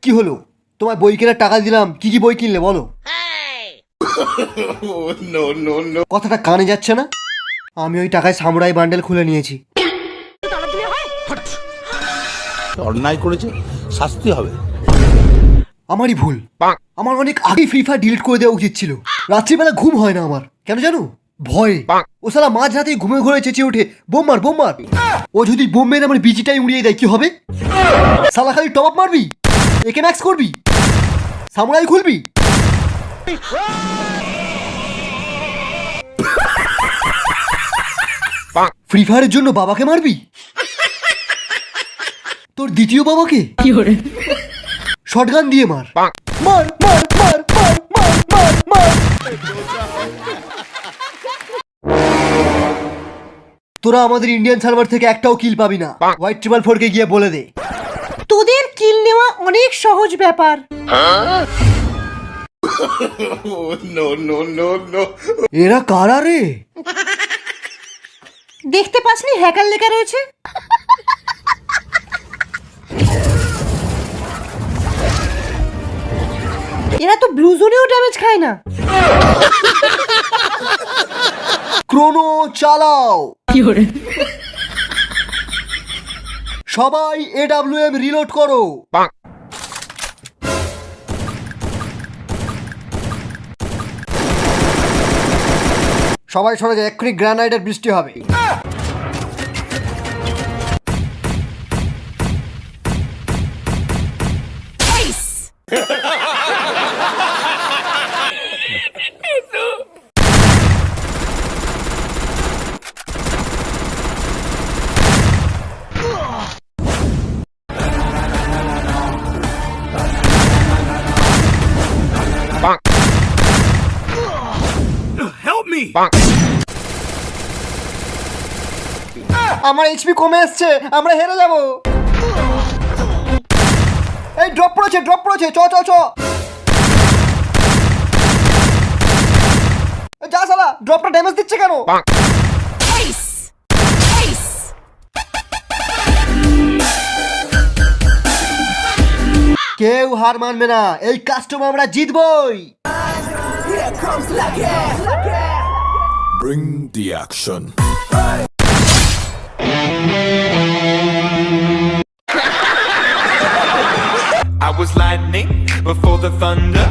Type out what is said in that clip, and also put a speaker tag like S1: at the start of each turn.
S1: কি হলো? তোমার বই কেনার টাকা দিলাম, কি কি বই কিনলে বলো? কথাটা কানে যাচ্ছে না? আমি ওই টাকায় সামুরাই বান্ডেল খুলে নিয়েছি।
S2: অন্যায় করেছে, শাস্তি হবে।
S1: আমারই ভুল। আমার অনেক আগে ফ্রি ফায়ার ডিলিট করে দেওয়া উচিত ছিল। রাত্রিবেলা ঘুম হয় না আমার, কেন জানো? ভয়ে। ও শালা মাঝ রাতে ঘুমে ঘুরে চেঁচিয়ে ওঠে, বোম মার বোম মার। ও যদি বোম মেরে আমার বিচিটাই উড়িয়ে দেয় কি হবে? শালা খালি টপ আপ মারবি, একে ম্যাক্স করবি, সামুরাই খুলবি। ফ্রি ফায়ারের জন্য বাবাকে মারবি? তোর দ্বিতীয় বাবাকে শটগান দিয়ে মার মার মার মার মার মার মার মার। তোরা আমাদের ইন্ডিয়ান সার্ভার থেকে একটাও কিল পাবি না। হোয়াইট 444 কে গিয়ে বলে দে তোদের কিল নেওয়া অনেক সহজ ব্যাপার। এরা কারা রে? দেখতে পাসনি হ্যাকার লেখা রয়েছে? এরা তো ব্লু জোনেও ড্যামেজ খায় না। ক্রোনো চালাও। সবাই AWM রিলোড করো। সবাই সরে যায়, এক্ষুনি গ্রানাইডের বৃষ্টি হবে। আমার এইচপি কমে আসছে, আমরা হেরে যাব। এই ড্রপ পড়েছে চ চ চ। যা শালা, ড্রপটা ড্যামেজ দিচ্ছে কেন? কেউ হার মানবে না, এই কাস্টম আমরা জিতবই।
S3: Bring the action.
S4: I was lightning before the thunder.